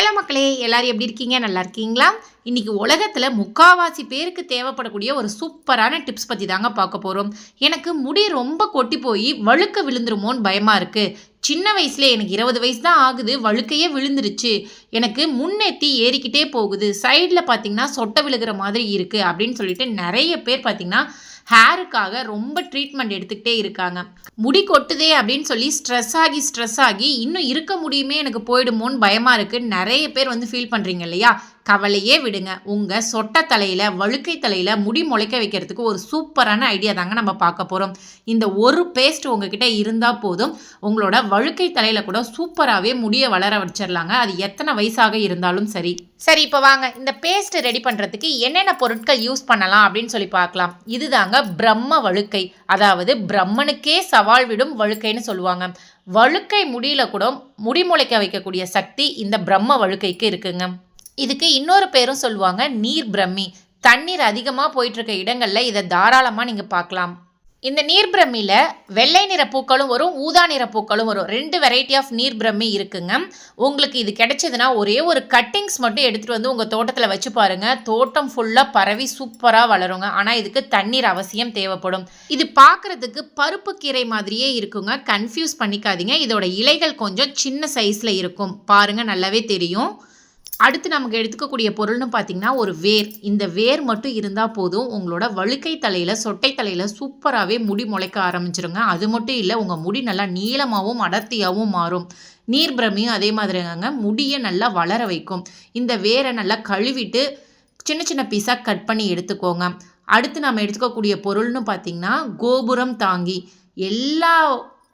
Hello மக்களே, எல்லாரும் எப்படி இருக்கீங்க? நல்லா இருக்கீங்களா? இன்னைக்கு உலகத்தில் முக்காவாசி பேருக்கு தேவைப்படக்கூடிய ஒரு சூப்பரான டிப்ஸ் பற்றி தாங்க பார்க்க போகிறோம். எனக்கு முடி ரொம்ப கொட்டி போய் வழுக்க விழுந்துருமோன்னு பயமாக இருக்குது. சின்ன வயசுல எனக்கு 20 வயசு தான் ஆகுது, வழுக்கையே விழுந்துருச்சு. எனக்கு முன்னேற்றி ஏறிக்கிட்டே போகுது, சைடில் பார்த்தீங்கன்னா சொட்டை விழுகிற மாதிரி இருக்குது அப்படின்னு சொல்லிட்டு நிறைய பேர் பார்த்தீங்கன்னா ஹேருக்காக ரொம்ப ட்ரீட்மெண்ட் எடுத்துக்கிட்டே இருக்காங்க. முடி கொட்டுதே அப்படின்னு சொல்லி ஸ்ட்ரெஸ் ஆகி இன்னும் இருக்க முடியுமே, எனக்கு போயிடுமோன்னு பயமாக இருக்குது. நிறைய பேர் ஃபீல் பண்ணுறீங்க இல்லையா? கவலையே விடுங்க. உங்கள் சொட்டை தலையில், வழுக்கை தலையில் முடி முளைக்க வைக்கிறதுக்கு ஒரு சூப்பரான ஐடியா தாங்க நம்ம பார்க்க போகிறோம். இந்த ஒரு பேஸ்ட் உங்ககிட்ட இருந்தால் போதும், உங்களோட வழுக்கை தலையில் கூட சூப்பராகவே முடியை வளர வச்சிடலாங்க. அது எத்தனை வயசாக இருந்தாலும் சரி. இப்போ வாங்க இந்த பேஸ்ட் ரெடி பண்ணுறதுக்கு என்னென்ன பொருட்கள் யூஸ் பண்ணலாம் அப்படின்னு சொல்லி பார்க்கலாம். இதுதாங்க பிரம்ம வழுக்கை, அதாவது பிரம்மனுக்கே சவால் விடும் வழுக்கைன்னு சொல்லுவாங்க. வழுக்கை முடியில கூட முடி முளைக்க வைக்கக்கூடிய சக்தி இந்த பிரம்ம வழுக்கைக்கு இருக்குங்க. இதுக்கு இன்னொரு பேரும் சொல்லுவாங்க நீர் பிரம்மி. தண்ணீர் அதிகமாக போயிட்டுருக்க இடங்களில் இதை தாராளமாக நீங்கள் பார்க்கலாம். இந்த நீர் பிரம்மியில் வெள்ளை நிற பூக்களும் வரும், ஊதா நிற பூக்களும் வரும். 2 வெரைட்டி ஆஃப் நீர் பிரம்மி இருக்குங்க. உங்களுக்கு இது கிடைச்சதுன்னா ஒரே ஒரு கட்டிங்ஸ் மட்டும் எடுத்துகிட்டு வந்து உங்கள் தோட்டத்தில் வச்சு பாருங்கள். தோட்டம் ஃபுல்லாக பரவி சூப்பராக வளருங்க. ஆனால் இதுக்கு தண்ணீர் அவசியம் தேவைப்படும். இது பார்க்குறதுக்கு பருப்பு கீரை மாதிரியே இருக்குங்க, கன்ஃபியூஸ் பண்ணிக்காதீங்க. இதோட இலைகள் கொஞ்சம் சின்ன சைஸில் இருக்கும், பாருங்கள் நல்லாவே தெரியும். அடுத்து நமக்கு எடுத்துக்கக்கூடிய பொருள்னு பார்த்திங்கன்னா ஒரு வேர். இந்த வேர் மட்டும் இருந்தால் போதும், உங்களோட வழுக்கை தலையில், சொட்டை தலையில் சூப்பராகவே முடி முளைக்க ஆரம்பிச்சிருங்க. அது மட்டும் இல்லை, உங்கள் முடி நல்லா நீளமாகவும் அடர்த்தியாகவும் மாறும். நீர் பிரமியும் அதே மாதிரிங்க முடியை நல்லா வளர வைக்கும். இந்த வேரை நல்லா கழுவிட்டு சின்ன சின்ன பீஸாக கட் பண்ணி எடுத்துக்கோங்க. அடுத்து நம்ம எடுத்துக்கக்கூடிய பொருள்னு பார்த்திங்கன்னா கோபுரம் தாங்கி. எல்லா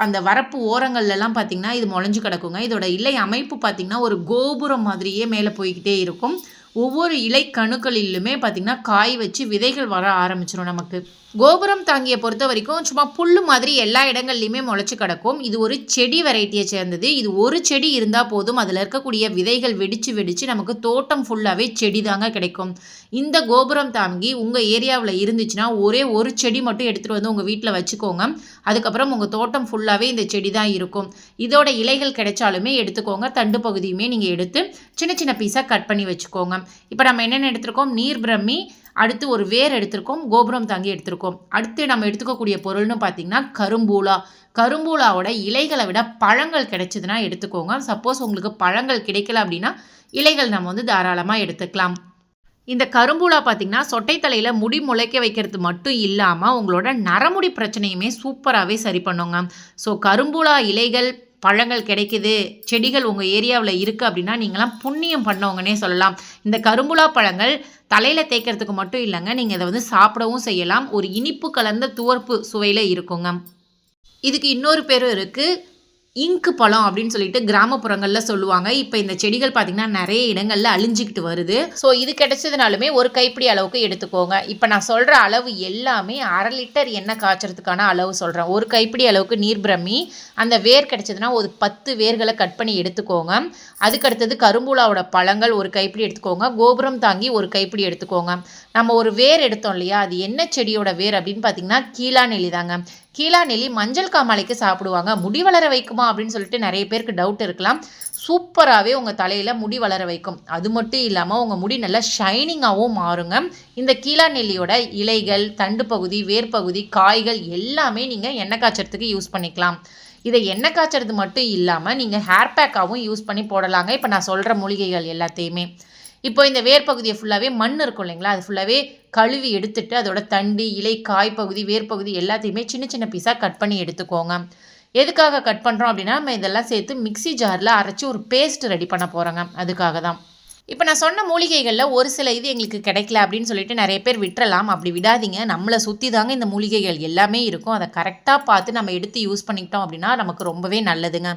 அந்த வரப்பு ஓரங்கள்லாம் பார்த்திங்கன்னா இது முளைஞ்சு கிடக்குங்க. இதோட இலை அமைப்பு பார்த்திங்கன்னா ஒரு கோபுரம் மாதிரியே மேலே போய்கிட்டே இருக்கும். ஒவ்வொரு இலை கணுக்களிலுமே பார்த்திங்கன்னா காய் வச்சு விதைகள் வர ஆரம்பிச்சிடும் நமக்கு. கோபுரம் தாங்கியை பொறுத்த வரைக்கும் சும்மா புல்லு மாதிரி எல்லா இடங்கள்லையுமே முளைச்சி கிடக்கும். இது ஒரு செடி வெரைட்டியை சேர்ந்தது. இது ஒரு செடி இருந்தால் போதும், அதில் இருக்கக்கூடிய விதைகள் வெடித்து நமக்கு தோட்டம் ஃபுல்லாகவே செடி தாங்க கிடைக்கும். இந்த கோபுரம் தாங்கி உங்கள் ஏரியாவில் இருந்துச்சுன்னா ஒரே ஒரு செடி மட்டும் எடுத்துகிட்டு வந்து உங்கள் வீட்டில் வச்சுக்கோங்க. அதுக்கப்புறம் உங்கள் தோட்டம் ஃபுல்லாகவே இந்த செடி தான் இருக்கும். இதோட இலைகள் கிடைச்சாலுமே எடுத்துக்கோங்க, தண்டு பகுதியுமே நீங்கள் எடுத்து சின்ன சின்ன பீஸாக கட் பண்ணி வச்சுக்கோங்க. இப்போ நம்ம என்னென்ன எடுத்துருக்கோம்? நீர் பிரம்மி, அடுத்து ஒரு வேர் எடுத்திருக்கோம், கோபுரம் தாங்கி எடுத்திருக்கோம். அடுத்து நம்ம எடுத்துக்கக்கூடிய பொருள்னு பார்த்திங்கன்னா கரும்பூலா. கரும்பூலாவோட இலைகளை விட பழங்கள் கிடைச்சதுன்னா எடுத்துக்கோங்க. சப்போஸ் உங்களுக்கு பழங்கள் கிடைக்கல அப்படின்னா இலைகள் நம்ம தாராளமாக எடுத்துக்கலாம். இந்த கரும்பூலா பார்த்திங்கன்னா சொட்டை தலையில் முடி முளைக்க வைக்கிறது மட்டும் இல்லாமல் உங்களோட நரமுடி பிரச்சனையுமே சூப்பராகவே சரி பண்ணுங்க. ஸோ கரும்பூலா இலைகள், பழங்கள் கிடைக்குது, செடிகள் உங்கள் ஏரியாவில் இருக்குது அப்படின்னா நீங்களாம் புண்ணியம் பண்ணவங்கன்னே சொல்லலாம். இந்த கரும்புலா பழங்கள் தலையில் தேய்க்கிறதுக்கு மட்டும் இல்லைங்க, நீங்கள் இதை சாப்பிடவும் செய்யலாம். ஒரு இனிப்பு கலந்த துவர்ப்பு சுவையில் இருக்குங்க. இதுக்கு இன்னொரு பேரும் இருக்குது, இங்கு பழம் அப்படின்னு சொல்லிட்டு கிராமப்புறங்களில் சொல்லுவாங்க. இப்போ இந்த செடிகள் பார்த்திங்கன்னா நிறைய இடங்களில் அழிஞ்சிக்கிட்டு வருது. ஸோ இது கிடைச்சதுனாலுமே ஒரு கைப்பிடி அளவுக்கு எடுத்துக்கோங்க. இப்போ நான் சொல்கிற அளவு எல்லாமே 1/2 லிட்டர் எண்ணெய் காய்ச்சறதுக்கான அளவு சொல்கிறேன். ஒரு கைப்பிடி அளவுக்கு நீர் பிரம்மி, அந்த வேர் கிடைச்சதுன்னா ஒரு 10 வேர்களை கட் பண்ணி எடுத்துக்கோங்க. அதுக்கடுத்தது கரும்பூலாவோட பழங்கள் ஒரு கைப்பிடி எடுத்துக்கோங்க. கோபுரம் தாங்கி ஒரு கைப்பிடி எடுத்துக்கோங்க. நம்ம ஒரு வேர் எடுத்தோம் இல்லையா, அது என்ன செடியோட வேர் அப்படின்னு பார்த்திங்கன்னா கீழா நெல்லி தாங்க. கீழா நெல்லி மஞ்சள் காமாலைக்கு சாப்பிடுவாங்க. முடி வளர வைக்குமா அப்படின்னு சொல்லிட்டு நிறைய பேருக்கு டவுட் இருக்கலாம். சூப்பராகவே உங்கள் தலையில் முடி வளர வைக்கும். அது மட்டும் இல்லாமல் உங்கள் முடி நல்லா ஷைனிங்காகவும் மாறுங்க. இந்த கீழா நெல்லியோட இலைகள், தண்டு பகுதி, வேர் பகுதி, காய்கள் எல்லாமே நீங்கள் எண்ணெய் காய்ச்சறதுக்கு யூஸ் பண்ணிக்கலாம். இதை எண்ணெய் காய்ச்சறது மட்டும் இல்லாமல் நீங்கள் ஹேர் பேக்காகவும் யூஸ் பண்ணி போடலாங்க. இப்போ நான் சொல்கிற மூலிகைகள் எல்லாத்தையுமே. இப்போ இந்த வேர் பகுதியை ஃபுல்லாகவே மண் இருக்கும் இல்லைங்களா, அது ஃபுல்லாகவே கழுவி எடுத்துட்டு அதோட தண்டு, இலை, காய் பகுதி, வேர் பகுதி எல்லாத்தையுமே சின்ன சின்ன பீஸாக கட் பண்ணி எடுத்துக்கோங்க. எதுக்காக கட் பண்ணுறோம் அப்படின்னா, நம்ம இதெல்லாம் சேர்த்து மிக்ஸி ஜாரில் அரைச்சி ஒரு பேஸ்ட் ரெடி பண்ண போகிறோங்க. அதுக்காக தான். இப்போ நான் சொன்ன மூலிகைகளில் ஒரு சில இது எங்களுக்கு கிடைக்கல அப்படின்னு சொல்லிட்டு நிறைய பேர் விட்டுறலாம். அப்படி விடாதீங்க, நம்மளை சுற்றி தாங்க இந்த மூலிகைகள் எல்லாமே இருக்கும். அதை கரெக்டாக பார்த்து நம்ம எடுத்து யூஸ் பண்ணிக்கிட்டோம் அப்படின்னா நமக்கு ரொம்பவே நல்லதுங்க.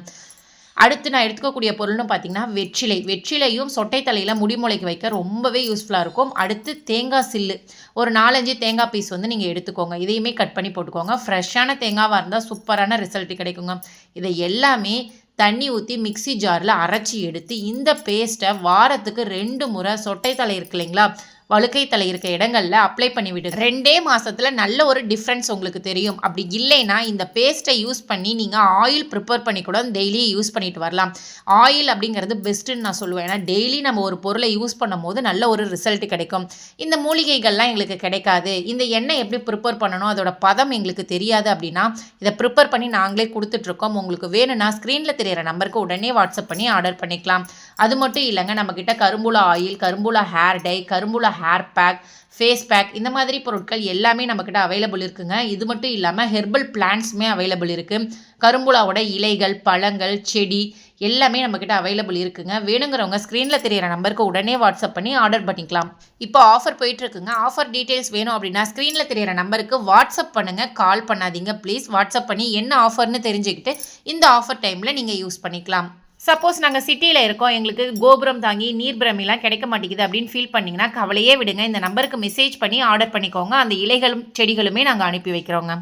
அடுத்து நான் எடுத்துக்கக்கூடிய பொருள்னு பார்த்திங்கன்னா வெற்றிலை. வெற்றிலையும் சொட்டை தலையில் முடி முளைக்க வைக்க ரொம்பவே யூஸ்ஃபுல்லாக இருக்கும். அடுத்து தேங்காய் சில்லு, ஒரு 4-5 தேங்காய் பீஸ் நீங்கள் எடுத்துக்கோங்க. இதையுமே கட் பண்ணி போட்டுக்கோங்க. ஃப்ரெஷ்ஷான தேங்காவாக இருந்தால் சூப்பரான ரிசல்ட் கிடைக்குங்க. இதை எல்லாமே தண்ணி ஊற்றி மிக்ஸி ஜாரில் அரைச்சி எடுத்து இந்த பேஸ்ட்டை வாரத்துக்கு 2 முறை சொட்டை தலை இருக்கு இல்லைங்களா, வழுக்கை தலை இருக்க இடங்களில் அப்ளை பண்ணி விடுங்க. 2 மாதத்தில் நல்ல ஒரு டிஃப்ரென்ஸ் உங்களுக்கு தெரியும். அப்படி இல்லைன்னா இந்த பேஸ்ட்டை யூஸ் பண்ணி நீங்கள் ஆயில் ப்ரிப்பேர் பண்ணி கூட டெய்லி யூஸ் பண்ணிட்டு வரலாம். ஆயில் அப்படிங்கிறது பெஸ்ட்டுன்னு நான் சொல்லுவேன். ஏன்னா டெய்லி நம்ம ஒரு பொருளை யூஸ் பண்ணும் போது நல்ல ஒரு ரிசல்ட் கிடைக்கும். இந்த மூலிகைகள்லாம் எங்களுக்கு கிடைக்காது, இந்த எண்ணெய் எப்படி ப்ரிப்பேர் பண்ணணும், அதோட பதம் எங்களுக்கு தெரியாது அப்படின்னா இதை ப்ரிப்பேர் பண்ணி நாங்களே கொடுத்துட்ருக்கோம். உங்களுக்கு வேணும்னா ஸ்க்ரீனில் தெரியிற நம்பருக்கு உடனே வாட்ஸ்அப் பண்ணி ஆர்டர் பண்ணிக்கலாம். அது மட்டும் இல்லைங்க, நம்மக்கிட்ட கரும்புலா ஆயில், கரும்புலா ஹேர் டை, கரும்புலா ஹேர் பேக், ஃபேஸ் பேக் இந்த மாதிரி பொருட்கள் எல்லாமே நம்மக்கிட்ட அவைலபிள் இருக்குங்க. இது மட்டும் இல்லாமல் ஹெர்பல் பிளான்ட்ஸுமே அவைலபிள் இருக்குது. கரும்புலாவோட இலைகள், பழங்கள், செடி எல்லாமே நம்மக்கிட்ட அவைலபிள் இருக்குங்க. வேணுங்கிறவங்க ஸ்க்ரீனில் தெரியிற நம்பருக்கு உடனே வாட்ஸ்அப் பண்ணி ஆர்டர் பண்ணிக்கலாம். இப்போ ஆஃபர் போயிட்டுருக்குங்க. ஆஃபர் டீட்டெயில்ஸ் வேணும் அப்படின்னா ஸ்க்ரீனில் தெரியிற நம்பருக்கு வாட்ஸ்அப் பண்ணுங்கள், கால் பண்ணாதீங்க ப்ளீஸ். வாட்ஸ்அப் பண்ணி என்ன ஆஃபர்னு தெரிஞ்சுக்கிட்டு இந்த ஆஃபர் டைமில் நீங்கள் யூஸ் பண்ணிக்கலாம். சப்போஸ் நாங்கள் சிட்டியில் இருக்கோம், எங்களுக்கு கோபுரம் தாங்கி நீர் பிரமிலாம் கிடைக்க மாட்டேங்குது அப்படின்னு ஃபீல் பண்ணிங்கன்னா கவலையே விடுங்க. இந்த நம்பருக்கு மெசேஜ் பண்ணி ஆர்டர் பண்ணிக்கோங்க. அந்த இலைகளும் செடிகளுமே நாங்கள் அனுப்பி வைக்கிறோங்க.